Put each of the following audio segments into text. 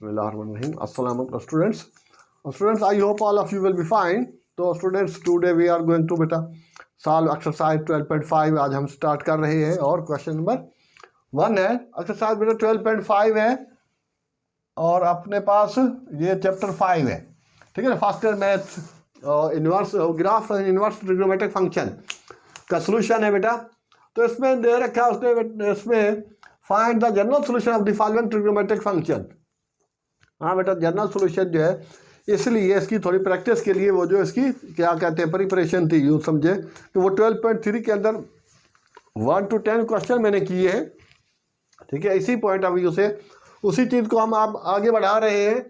Bismillahirrahmanirrahim. Assalamu alaikum students. Students, I hope all of you will be fine. तो students, today we are going to बेटा solve exercise 12.5 आज हम start कर रहे हैं और क्वेश्चन नंबर 1 है। एक्सरसाइज बेटा 12.5 है और अपने पास ये चैप्टर 5 है, ठीक है ना। First year math inverse graph inverse trigonometric function का सोल्यूशन है बेटा। तो इसमें दे रखा है उसने, इसमें find the general solution of the following trigonometric function. हाँ बेटा, जनरल सोल्यूशन जो है, इसलिए इसकी थोड़ी प्रैक्टिस के लिए वो जो इसकी क्या कहते हैं प्रिपरेशन थी, यूँ समझे कि वो 12.3 के अंदर 1 to 10 क्वेश्चन मैंने किए हैं, ठीक है। इसी पॉइंट ऑफ व्यू से उसी चीज़ को हम आप आगे बढ़ा रहे हैं।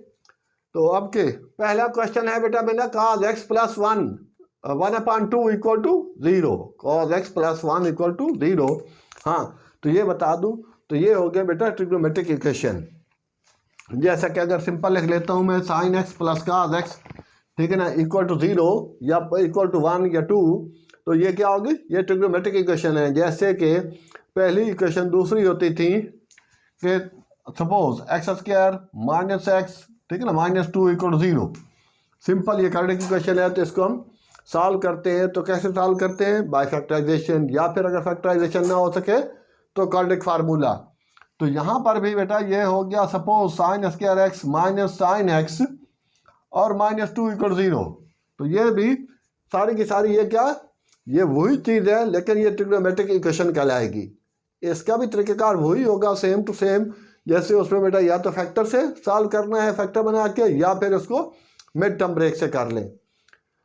तो अब के पहला क्वेश्चन है बेटा मेरा cos x + 1/2 equal to 0। cos x + 1 equal to 0। हाँ, तो ये बता दूँ, तो ये हो गया बेटा ट्रिग्नोमेट्रिक इक्वेशन। जैसा कि अगर सिंपल लिख लेता हूँ मैं sin x + cos x, ठीक है ना, इक्वल टू 0 या इक्वल टू 1 या 2, तो ये क्या होगी, ये ट्रिग्नोमेट्रिक इक्वेशन है। जैसे कि पहली इक्वेशन दूसरी होती थी कि सपोज x² - x, ठीक है ना, -2 इक्वल टू 0। सिंपल ये क्वाड्रेटिक इक्वेशन है, तो इसको हम सॉल्व करते हैं। तो कैसे सॉल्व करते हैं, बाय फैक्टराइजेशन, या फिर अगर फैक्टराइजेशन ना हो सके तो क्वाड्रेटिक फार्मूला। तो यहाँ पर भी बेटा ये हो गया suppose sin² x - sin x और -2 इक्वल 0। तो ये भी सारी की सारी ये क्या, ये वही चीज़ है, लेकिन ये ट्रिग्नोमेट्रिक इक्वेशन कहलाएगी। इसका भी तरीक़ेकार वही होगा, सेम टू सेम। जैसे उसमें बेटा या तो फैक्टर से सॉल्व करना है, फैक्टर बना के, या फिर उसको मिड टर्म ब्रेक से कर लें।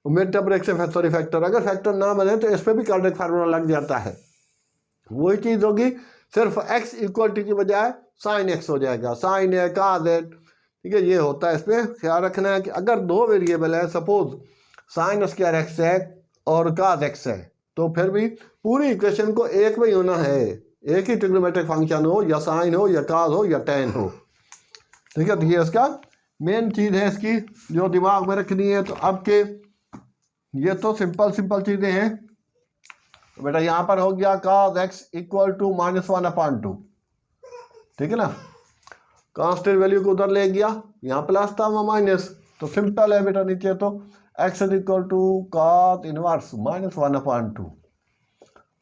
मिड टर्म ब्रेक से सॉरी फैक्टर, अगर फैक्टर ना बने तो इस पर भी क्वाड्रेटिक फार्मूला लग जाता है। वही चीज़ होगी, सिर्फ x इक्वल टू की बजाय sin x हो जाएगा। sin है, cos है, ठीक है, ये होता है। इसमें ख्याल रखना है कि अगर दो वेरिएबल है, सपोज sin² x है और cos x है, तो फिर भी पूरी इक्वेशन को एक में ही होना है, एक ही ट्रिग्नोमेट्रिक फंक्शन हो, या साइन हो या cos हो या tan हो, ठीक है। तो ये इसका मेन चीज़ है, इसकी जो दिमाग में रखनी है। तो अब के ये तो सिंपल चीज़ें हैं बेटा। यहाँ पर हो गया cos x इक्वल टू -1/2, ठीक है ना। कांस्टेंट वैल्यू को उधर ले गया, यहाँ प्लस था वहाँ माइनस, तो सिंपल है बेटा। नीचे तो x equal to cos inverse -1/2।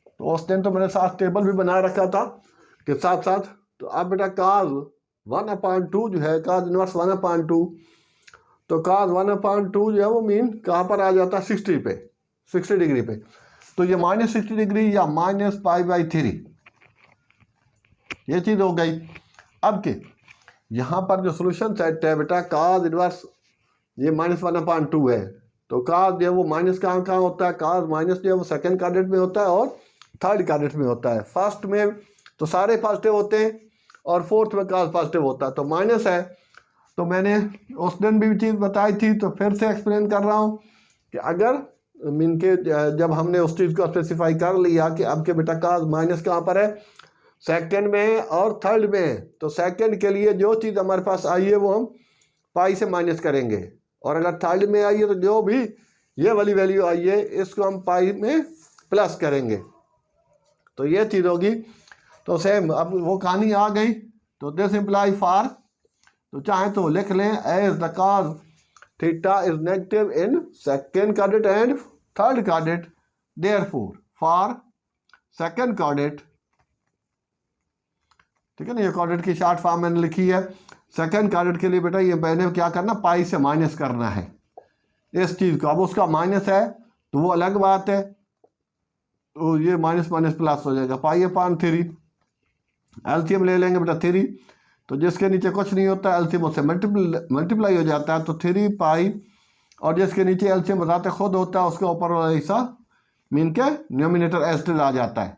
तो उस दिन तो मैंने साथ टेबल भी बना रखा था कि साथ साथ। तो अब बेटा cos 1/2 जो है, cos इनवर्स 1/2, तो cos 1/2 जो है वो मीन कहाँ पर आ जाता है, 60 पे, 60 डिग्री पे। तो ये -60 डिग्री या -π/3, ये चीज़ हो गई। अब के यहाँ पर जो सोल्यूशन सेट है बेटा, cos इनवर्स ये -1/2 है। तो cos जो है वो माइनस कहाँ होता है, cos माइनस जो है वो सेकंड क्वाड्रेंट में होता है और थर्ड क्वाड्रेंट में होता है। फर्स्ट में तो सारे पॉजिटिव होते हैं और फोर्थ में cos पॉजिटिव होता है, तो माइनस है। तो मैंने उस दिन भी चीज़ बताई थी, तो फिर से एक्सप्लेन कर रहा हूँ कि अगर मीन के जब हमने उस चीज़ को स्पेसिफाई कर लिया कि अब के बेटा cos माइनस कहाँ पर है, सेकंड में और थर्ड में। तो सेकंड के लिए जो चीज़ हमारे पास आई है वो हम पाई से माइनस करेंगे, और अगर थर्ड में आई है तो जो भी ये वाली वैल्यू आई है इसको हम पाई में प्लस करेंगे। तो ये चीज़ होगी। तो सेम अब वो कहानी आ गई। तो दिस इम्प्लाई फॉर, तो चाहे तो लिख लें as the cos theta is negative in second quadrant and third quadrant, therefore for second quadrant, ठीक है ना। ये क्वाड्रेंट की शॉर्ट फॉर्म मैंने लिखी है। सेकेंड क्वाड्रेंट के लिए बेटा ये मैंने क्या करना, पाई से माइनस करना है इस चीज़ को। अब उसका माइनस है तो वो अलग बात है, तो ये माइनस प्लस हो जाएगा, π/3। एलसीएम ले लेंगे बेटा 3, तो जिसके नीचे कुछ नहीं होता एलसीएम उससे मल्टीप्लाई हो जाता है, तो 3π, और जिसके नीचे एलसीएम बताते खुद होता है उसके ऊपर ऐसा मीन के न्यूमिनेटर एस्टिल आ जाता है।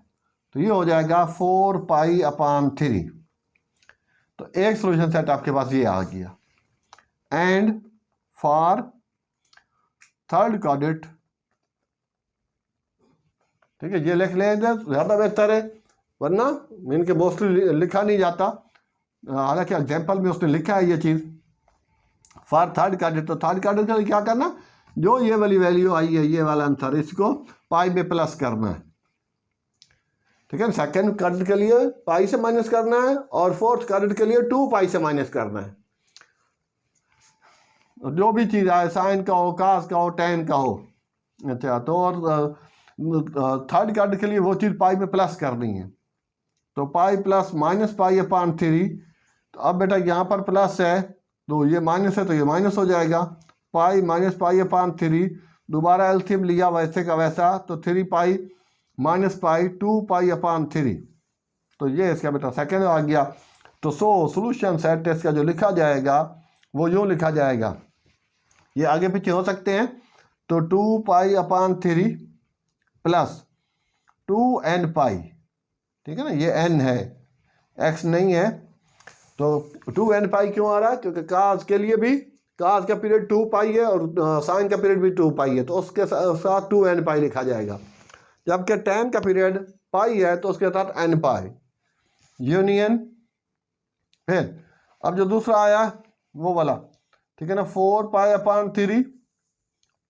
तो ये हो जाएगा 4π/3। तो एक सोल्यूशन सेट आपके पास ये आ गया। एंड फॉर थर्ड क्वाड्रेंट, ठीक है, ये लिख लेंगे ज़्यादा बेहतर है, वरना मीन के मोस्टली लिखा नहीं जाता। हालांकि एग्जाम्पल में उसने लिखा है ये चीज़ फॉर थर्ड क्वाड्रेंट। तो थर्ड क्वाड्रेंट के लिए क्या करना, जो ये वाली वैल्यू आई है, ये वाला आंसर, इसको पाई में प्लस करना है, ठीक है। सेकंड क्वाड्रेंट के लिए पाई से माइनस करना है और फोर्थ क्वाड्रेंट के लिए 2π से माइनस करना है। जो भी चीज़ आए, साइन का हो, कास का हो, टेन का हो। अच्छा, तो और थर्ड कार्ड के लिए वो चीज़ पाई में प्लस करनी है, तो पाई प्लस माइनस पाई अपान 3। तो अब बेटा यहाँ पर प्लस है तो ये माइनस है, तो ये माइनस हो जाएगा। पाई माइनस पाई अपान 3, दोबारा एलसीएम लिया वैसे का वैसा, तो 3 पाई माइनस पाई 2 पाई अपान 3। तो ये इसका बेटा सेकेंड आ गया। तो सोल्यूशन सेट टेस्ट का जो लिखा जाएगा वो यूँ लिखा जाएगा, ये आगे पीछे हो सकते हैं, तो 2 पाई अपान 3 प्लस 2n पाई, ठीक है ना, ये n है, x नहीं है, तो 2n पाई क्यों आ रहा है, क्योंकि काज के लिए भी काज का पीरियड 2 पाई है और साइन का पीरियड भी 2 पाई है, तो उसके साथ 2n पाई लिखा जाएगा। जबकि tan का पीरियड पाई है तो उसके साथ n पाई यूनियन। फिर अब जो दूसरा आया वो वाला, ठीक है ना, 4 पाई अपान 3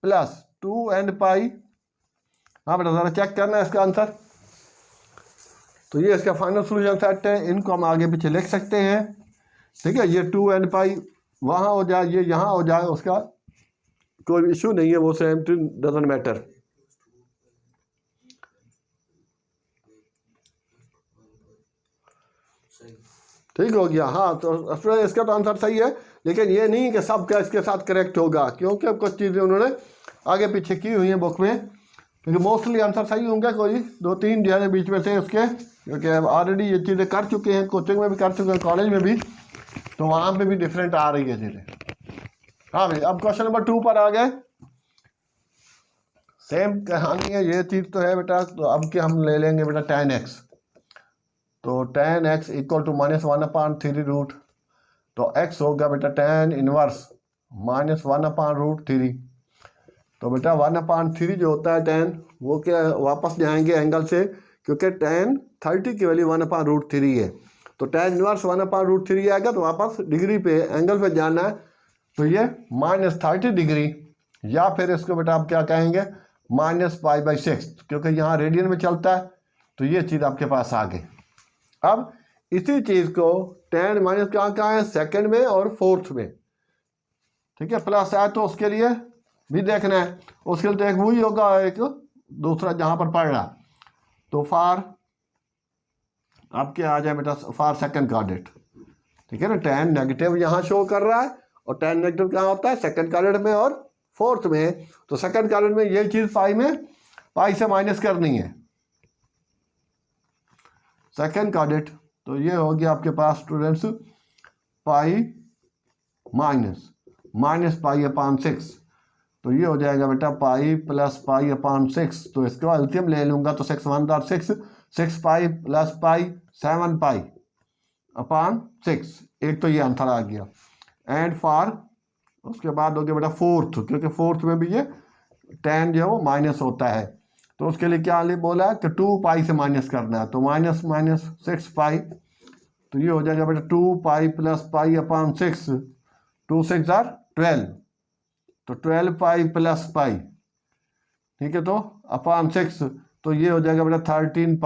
प्लस 2n पाई। हाँ बेटा ज़रा चेक करना है इसका आंसर। तो ये इसका फाइनल सोल्यूशन सेट है, इनको हम आगे पीछे लिख सकते हैं, ठीक है। ये 2n पाई वहाँ हो जाए, ये यहाँ हो जाए, उसका कोई इशू नहीं है, वो सेम डजंट मैटर। ठीक हो गया। हाँ, तो इसका तो आंसर सही है, लेकिन ये नहीं कि सब का इसके साथ करेक्ट होगा, क्योंकि अब कुछ चीज़ें उन्होंने आगे पीछे की हुई हैं बुक में, क्योंकि मोस्टली आंसर सही होंगे, कोई 2-3 जो है बीच में से उसके, क्योंकि अब ऑलरेडी ये चीज़ें कर चुके हैं, कोचिंग में भी कर चुके हैं, कॉलेज में भी, तो वहाँ पे भी डिफरेंट आ रही है चीज़ें। हाँ भाई, अब क्वेश्चन नंबर 2 पर आ गए। सेम कहानी है, ये चीज़ तो है बेटा। तो अब क्या हम ले लेंगे बेटा tan x, तो tan x equal to -1/3 root, तो x होगा बेटा tan इनवर्स -1/√3। तो बेटा 1/3 जो होता है tan, वो क्या वापस जाएंगे एंगल से, क्योंकि tan 30 की वैल्यू 1/√3 है, तो tan इनवर्स 1/√3 आएगा, तो वापस डिग्री पे एंगल पे जाना है, तो ये -30 डिग्री, या फिर इसको बेटा आप क्या कहेंगे -π/6, क्योंकि यहाँ रेडियन में चलता है, तो ये चीज़ आपके पास आ गई। अब इसी चीज़ को tan माइनस कहाँ है, सेकंड में और फोर्थ में, ठीक है, प्लस आए तो उसके लिए भी देखना है, उसके लिए तो एक वही होगा, एक दूसरा जहाँ पर पढ़ रहा, तो फार आपके आ जाए बेटा फार सेकंड कार्डेट, ठीक है ना। tan नेगेटिव यहाँ शो कर रहा है, और tan नेगेटिव क्या होता है सेकंड कार्डेट में और फोर्थ में, तो सेकंड कार्डेट में ये चीज़ पाई से माइनस करनी है, सेकंड कार्डेट, तो ये हो गया आपके पास स्टूडेंट्स पाई -π/6, तो ये हो जाएगा बेटा पाई प्लस π/6, तो इसका एलसीएम ले लूँगा, तो 6 1 6, 6 पाई प्लस पाई 7 π/6, एक तो ये आंसर आ गया। एंड फॉर उसके बाद हो गया बेटा फोर्थ, क्योंकि फोर्थ में भी ये tan जो है वो माइनस होता है, तो उसके लिए क्या बोला है कि 2 पाई से माइनस करना है, तो -6 पाई, तो ये हो जाएगा बेटा 2 पाई प्लस π/6, 2 6 आर 12, तो 12 पाई प्लस पाई, ठीक है, तो /6, तो ये हो जाएगा बेटा 13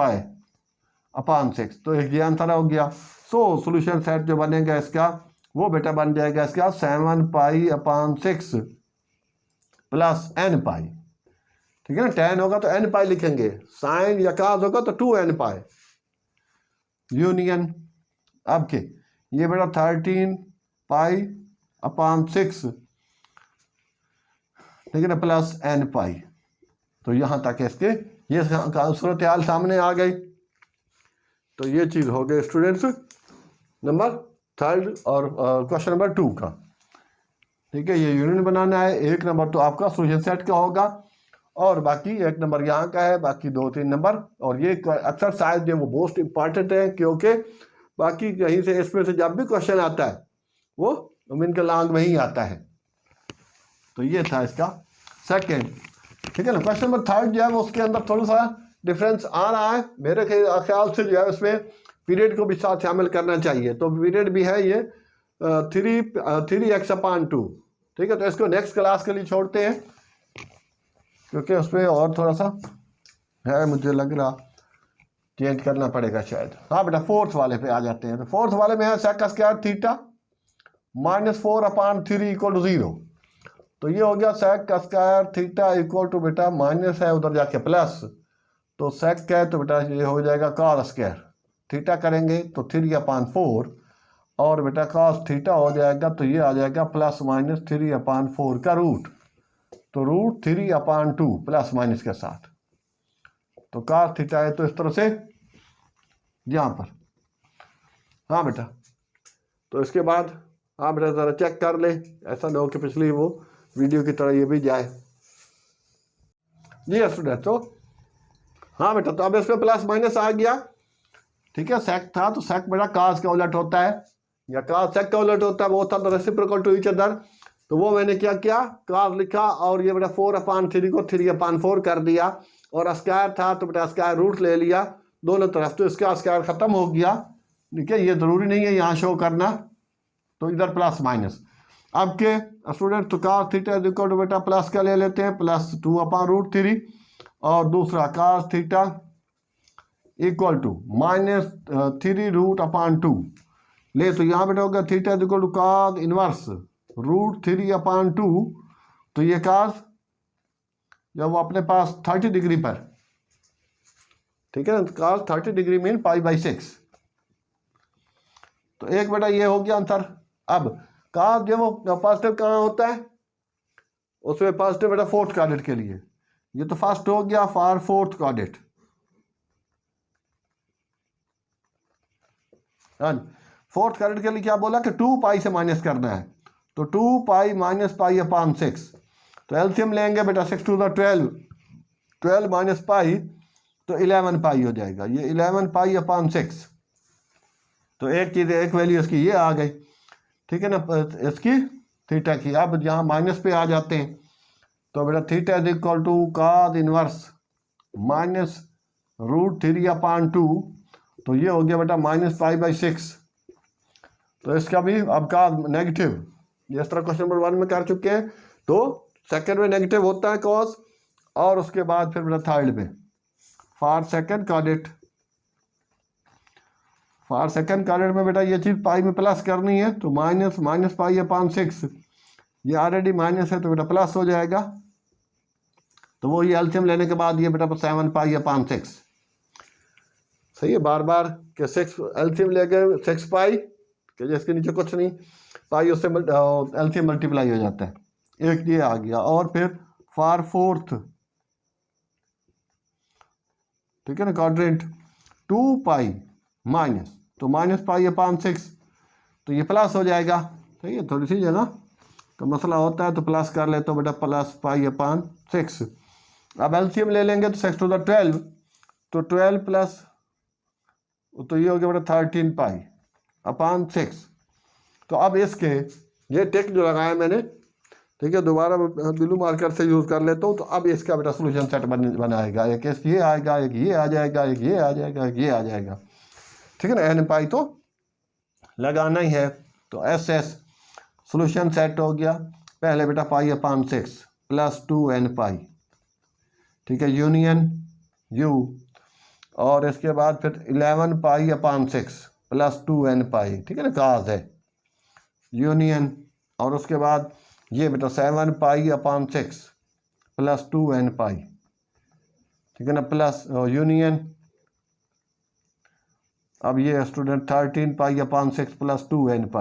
π/6, तो ये आंसर हो गया। सो सोल्यूशन सेट जो बनेगा इसका, वो बेटा बन जाएगा इसका 7 π/6 प्लस n पाई, ठीक है ना। tan होगा तो n पाई लिखेंगे, साइन या काज होगा तो 2n पाई यूनियन। अब के ये बेटा 13 π/6, ठीक है ना, प्लस n पाई, तो यहाँ तक इसके ये सूरत हाल सामने आ गई। तो ये चीज़ हो गई स्टूडेंट्स नंबर 3 और क्वेश्चन नंबर 2 का, ठीक है। ये यूनियन बनाना है, 1 नंबर तो आपका सोल्यूशन सेट का होगा, और बाकी 1 नंबर यहाँ का है, बाकी 2-3 नंबर। और ये अक्सर शायद जो वो मोस्ट इम्पॉर्टेंट है, क्योंकि बाकी कहीं से इसमें से जब भी क्वेश्चन आता है वो मिन के लांग में ही आता है। तो ये था इसका सेकेंड, ठीक है ना। क्वेश्चन नंबर 3 जो है वो उसके अंदर थोड़ा सा डिफरेंस आ रहा है, मेरे ख्याल से जो है उसमें पीरियड को भी साथ शामिल करना चाहिए, तो पीरियड भी है ये 3x/2, ठीक है। तो इसको नेक्स्ट क्लास के लिए छोड़ते हैं, क्योंकि उसमें और थोड़ा सा है, मुझे लग रहा चेंज करना पड़ेगा शायद। हाँ बेटा फोर्थ वाले पे आ जाते हैं, तो फोर्थ वाले में है sec² थीटा -4/3 = 0, तो ये हो गया सेक का स्क्वायर थीटा इक्वल टू बेटा माइनस है उधर जाके प्लस, तो सेक का है तो बेटा ये हो जाएगा कॉस स्क्वायर, थीटा करेंगे तो 3/4 और बेटा कॉस थीटा हो जाएगा, तो ये आ जाएगा प्लस माइनस 3/4 का रूट, तो रूट 3/2 प्लस माइनस के साथ, तो कॉस थीटा है तो इस तरह से यहाँ पर। हाँ बेटा, तो इसके बाद हाँ बेटा ज़रा चेक कर ले, ऐसा ना हो कि पिछली वो वीडियो की तरह ये भी जाए। जी स्टूडेंट, तो हाँ बेटा, तो अब इसमें प्लस माइनस आ गया, ठीक है। सेक था तो सेक बेटा कास का उलट होता है, या कास सेक का उलट होता है, वो था रेसिप्रोकल टू ईच अदर, तो वो मैंने क्या किया, कास लिखा और ये बेटा 4/3 को 3/4 कर दिया, और स्क्वायर था तो बेटा स्क्वायर रूट ले लिया दोनों तरफ, तो इसका स्क्वायर खत्म हो गया, ठीक है। ये ज़रूरी नहीं है यहाँ शो करना, तो इधर प्लस माइनस। अब के स्टूडेंट, तो कास थीटा इक्वल टू बेटा प्लस का ले लेते हैं, +2/√3, और दूसरा कास थीटा इक्वल टू -3√2 ले, तो यहाँ बेटा होगा theta equal to cos inverse √3/2, तो ये कास जब वो अपने पास 30 डिग्री पर, ठीक है, कास 30 डिग्री मीन π/6, तो एक बेटा ये हो गया आंसर। अब कास जब वो पॉजिटिव कहाँ होता है, उसमें पॉजिटिव बेटा फोर्थ क्वाड्रेंट के लिए, ये तो फर्स्ट हो गया फॉर फोर्थ क्वाड्रेंट। हाँ, फोर्थ क्वाड्रेंट के लिए क्या बोला कि 2π से माइनस करना है, तो 2π - π/6, तो एलसीएम लेंगे बेटा 6 to the 12, 12 - π तो 11π हो जाएगा, ये 11π/6, तो एक चीज़ एक वैल्यू इसकी ये आ गई, ठीक है ना, इसकी थीटा की। अब यहाँ माइनस पे आ जाते हैं, तो बेटा theta equal to cos inverse -√3/2, तो ये हो गया बेटा -π/6, तो इसका भी अब का नेगेटिव, जिस तरह क्वेश्चन नंबर 1 में कर चुके हैं, तो सेकंड में नेगेटिव होता है कॉस, और उसके बाद फिर बेटा थर्ड में for second quadrant, for second quadrant में बेटा ये चीज़ पाई में प्लस करनी है, तो -π/6, ये ऑलरेडी माइनस है तो बेटा प्लस हो जाएगा, तो वो ये एलसीएम लेने के बाद ये बेटा 7π/6, सही है। बार बार के 6 एलसीएम ले गए 6π के, जिसके नीचे कुछ नहीं, पाई उससे एलसीएम मल्टीप्लाई हो जाता है, एक ये आ गया। और फिर फॉर फोर्थ, ठीक है ना, क्वाड्रेंट 2π माइनस, तो -π/6, तो ये प्लस हो जाएगा, सही है। थोड़ी सी जगह तो मसला होता है तो प्लस कर ले, तो बेटा +π/6। अब एलसीएम ले लेंगे तो 6 to the 12, तो 12 प्लस, तो ये हो गया बेटा 13π/6। तो अब इसके ये टेक जो लगाया मैंने, ठीक है, दोबारा ब्लू मार्कर से यूज़ कर लेता हूँ, तो अब इसका बेटा सोल्यूशन सेट बनाएगा, एक ये आएगा, एक ये आ जाएगा, एक ये आ जाएगा, एक ये आ जाएगा, ठीक है ना। n तो लगाना ही है, तो SS सोल्यूशन सेट हो गया, पहले बेटा π/6 +2nπ, ठीक है, यूनियन U, और इसके बाद फिर 11π/6 +2nπ, ठीक है ना, काज है यूनियन, और उसके बाद ये बेटा 7π/6 +2nπ, ठीक है ना, प्लस यूनियन, अब ये स्टूडेंट 13π/6 +2nπ,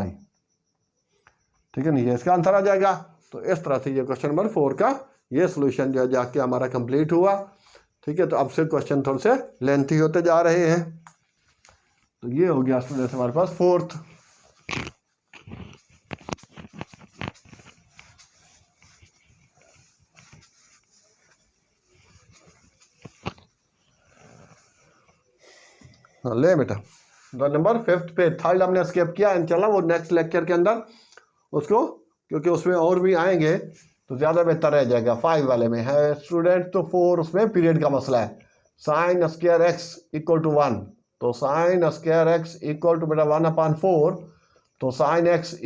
ठीक है ना, ये इसका आंसर आ जाएगा। तो इस तरह से ये क्वेश्चन नंबर 4 का ये सोल्यूशन जो जाके हमारा कंप्लीट हुआ, ठीक है। तो अब से क्वेश्चन थोड़े से लेंथी होते जा रहे हैं, तो ये हो गया स्टूडेंट हमारे पास फोर्थ। हाँ ले बेटा, नंबर 5th पे, थर्ड हमने स्किप किया, चला वो नेक्स्ट लेक्चर के अंदर उसको, क्योंकि उसमें और भी आएंगे तो ज़्यादा बेहतर रह जाएगा। 5 वाले में है स्टूडेंट, तो 4 उसमें पीरियड का मसला है, sin स्क्वायर x = 1, तो sin स्क्वायर x = बेटा 1/4, तो sin x =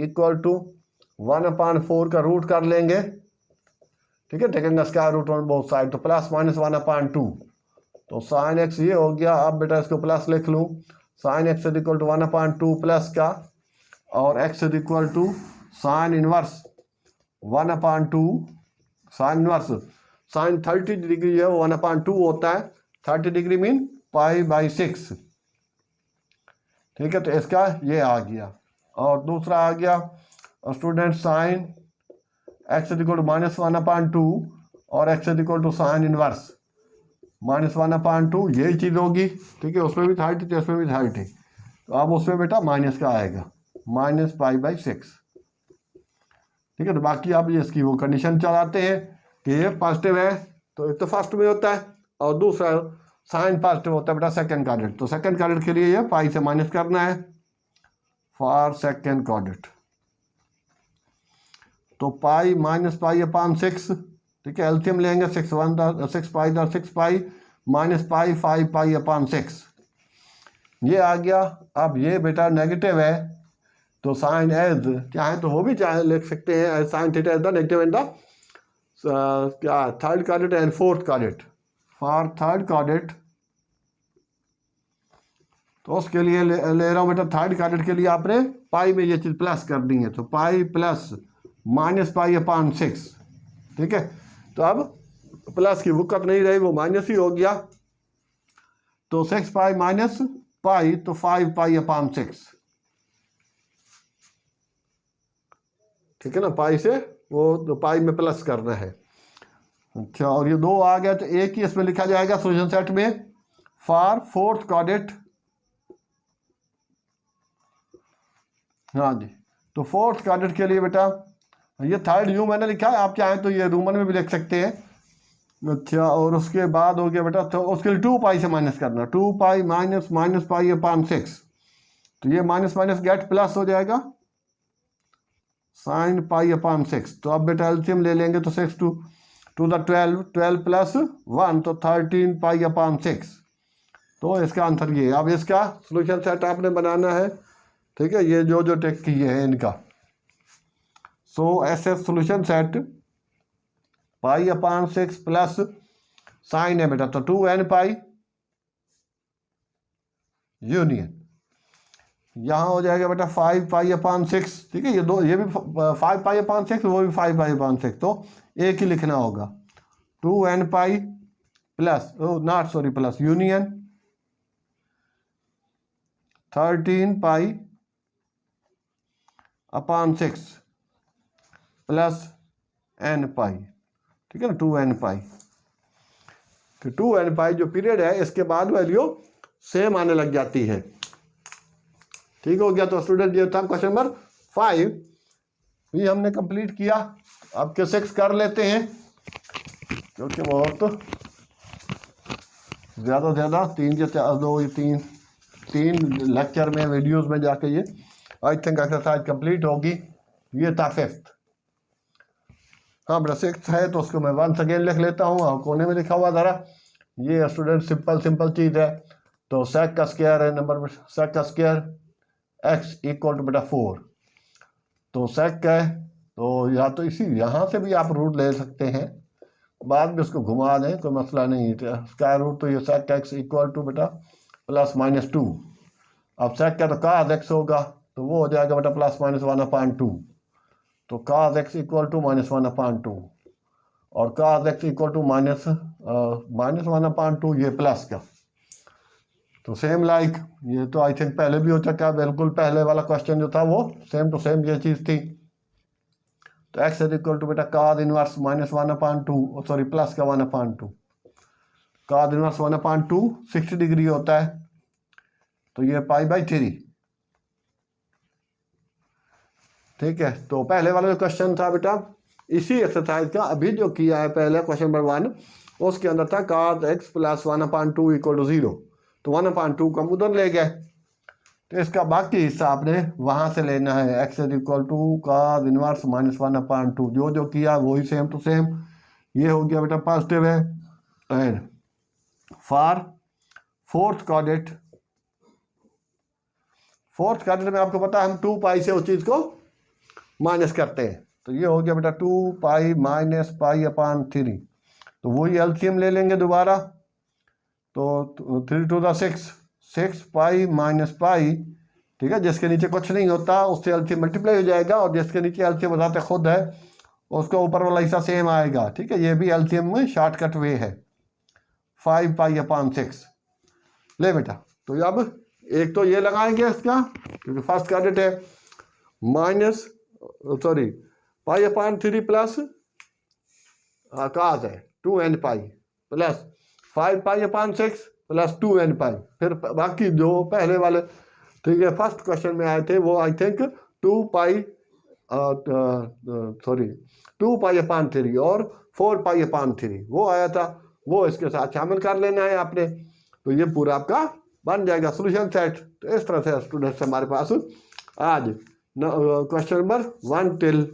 1/4 का रूट कर लेंगे, ठीक है, taking square root on both side, तो +-1/2, तो sin x ये हो गया। अब बेटा इसको प्लस लिख लूँ, sin x = 1/2 प्लस का, और x = sin inverse 1/2 sine inverse, sine 30 degree है वो 1/2 होता है, 30 डिग्री मीन π/6। ठीक है, तो इसका ये आ गया। और दूसरा आ गया स्टूडेंट साइन x -1/2 और x साइन इनवर्स -1/2, यही चीज़ होगी। ठीक है, उसमें भी 30 तो इसमें भी 30, तो अब उसमें बेटा माइनस का आएगा -π/6। ठीक है, तो बाकी आप ये इसकी वो कंडीशन चलाते हैं कि ये पॉजिटिव है तो एक तो फर्स्ट में होता है और दूसरा साइन पॉजिटिव होता है बेटा सेकंड क्वाड्रेंट। तो सेकंड क्वाड्रेंट के लिए ये पाई से माइनस करना है फॉर सेकंड क्वाड्रेंट। तो पाई -π/6। ठीक है, एलसीएम लेंगे 6 π 6 पाई -π 5 π/6, ये आ गया। अब ये बेटा नेगेटिव है तो साइन एज चाहे तो वो भी चाहे लिख सकते हैं sine theta is the negative in the क्या third quadrant and fourth quadrant. For third quadrant तो उसके लिए ले रहा हूँ बेटा, थर्ड क्वाड्रेंट के लिए आपने पाई में ये चीज़ प्लस करनी है, तो पाई प्लस -π/6। ठीक है, तो अब प्लस की बुकत नहीं रही, वो माइनस ही हो गया। तो 6 पाई माइनस पाई तो 5 π/6। ठीक है ना, पाई से वो तो पाई में प्लस करना है। अच्छा, और ये 2 आ गया तो एक ही इसमें लिखा जाएगा सोल्यूशन सेट में फॉर फोर्थ क्वाड्रेंट। हाँ जी, तो फोर्थ क्वाड्रेंट के लिए बेटा ये थर्ड यू मैंने लिखा है, आप चाहें तो ये रोमन में भी लिख सकते हैं। अच्छा, और उसके बाद हो गया बेटा, तो उसके लिए 2 पाई से माइनस करना, 2 पाई -π/6। तो ये माइनस माइनस गेट प्लस हो जाएगा साइन π/6। तो अब बेटा एलसीएम ले लेंगे तो 6 टू द 12, 12 + 1 तो 13 π/6। तो इसका आंसर ये। अब इसका सोल्यूशन सेट आपने बनाना है। ठीक है, ये जो टेक किए हैं इनका। सो ऐसे सोल्यूशन सेट π/6 प्लस साइन है बेटा तो 2n यूनियन, यहाँ हो जाएगा बेटा 5 π/6। ठीक है, ये भी 5 π/6 वो भी 5 π/6, तो एक ही लिखना होगा 2n plus plus union 13 π/6 plus n pi. ठीक है ना, 2n पाई। तो 2n पाई जो पीरियड है इसके बाद वैल्यू सेम आने लग जाती है। ठीक हो गया। तो स्टूडेंट ये था क्वेश्चन नंबर 5 भी हमने कंप्लीट किया। अब के 6 कर लेते हैं क्योंकि बहुत ज़्यादा 3 लेक्चर में वीडियोस में जाके ये आई थिंक एक्सरसाइज कंप्लीट होगी। ये था 5th। हाँ बेटा 6th है तो उसको मैं वंस अगेन लिख लेता हूँ और कोने में लिखा हुआ ज़रा। ये स्टूडेंट सिंपल चीज़ है। तो सेक का स्क्वायर है नंबर, सेक का स्क्वायर x = बेटा 4। तो सेक है तो या तो इसी यहाँ से भी आप रूट ले सकते हैं, बाद में उसको घुमा दें कोई मसला नहीं है। स्क्वायर रूट तो ये सेक x = बेटा +-2। अब सेक का तो cos x होगा तो वो हो जाएगा बेटा +-1/2। तो cos x = -1/2 और cos x = -1/2 ये प्लस का। तो सेम लाइक ये तो आई थिंक पहले भी हो चुका है, बिल्कुल पहले वाला क्वेश्चन जो था वो सेम टू सेम ये चीज़ थी। तो x = बेटा cos इनवर्स -1/2 सॉरी प्लस का 1/2। cos इनवर्स 1/2 60 डिग्री होता है तो ये π/3। ठीक है, तो पहले वाला जो क्वेश्चन था बेटा इसी एक्सरसाइज का अभी जो किया है पहले क्वेश्चन नंबर 1 उसके अंदर था cos x + 1/2 = 0। तो 1/2 को हम उधर ले गए, तो इसका बाकी हिस्सा आपने वहाँ से लेना है। x = cos इनवर्स -1/2 जो किया वही सेम टू सेम। ये हो गया बेटा पॉजिटिव है। एंड फॉर फोर्थ क्वाड्रेंट में आपको पता है हम 2 पाई से उस चीज़ को माइनस करते हैं। तो ये हो गया बेटा 2 पाई - π/3। तो वही एलसीएम ले लेंगे दोबारा। तो 3 to the 6 पाई - पाई। ठीक है, जिसके नीचे कुछ नहीं होता उससे एलसीएम मल्टीप्लाई हो जाएगा और जिसके नीचे एलसीएम बताते खुद है उसका ऊपर वाला हिस्सा सेम आएगा, ठीक है। ये भी एलसीएम में शॉर्टकट वे है, 5π/6। ले बेटा, तो अब एक तो ये लगाएंगे इसका, क्योंकि फर्स्ट क्रेडिट है, π/3 प्लस काज है 2nπ प्लस 5π/6 प्लस 2nπ। फिर बाकी जो पहले वाले, ठीक है, फर्स्ट क्वेश्चन में आए थे वो आई थिंक 2π/3 और 4π/3 वो आया था, वो इसके साथ शामिल कर लेना है आपने। तो ये पूरा आपका बन जाएगा सोल्यूशन सेट। तो इस तरह से स्टूडेंट्स हमारे पास आज क्वेश्चन नंबर 1 till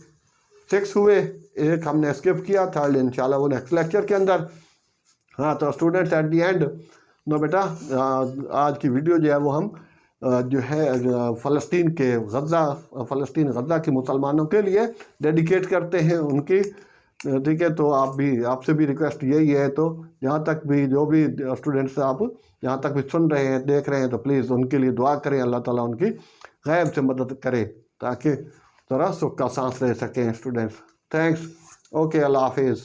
6 हुए। एक हमने स्किप किया, थर्ड इंशाल्लाह वो नेक्स्ट लेक्चर के अंदर। हाँ, तो students at the end no बेटा, आज की वीडियो जो है वो हम जो है फ़लस्तीन गज़ा के मुसलमानों के लिए डेडिकेट करते हैं उनकी, ठीक है। तो आपसे भी रिक्वेस्ट यही है, तो यहाँ तक भी जो भी स्टूडेंट्स आप यहाँ तक भी सुन रहे हैं, देख रहे हैं, तो प्लीज़ उनके लिए दुआ करें, अल्लाह ताला उनकी गैब से मदद करे ताकि ज़रा सुख का सांस ले सकें स्टूडेंट्स। थैंक्स, ओके, अल्लाह हाफिज़।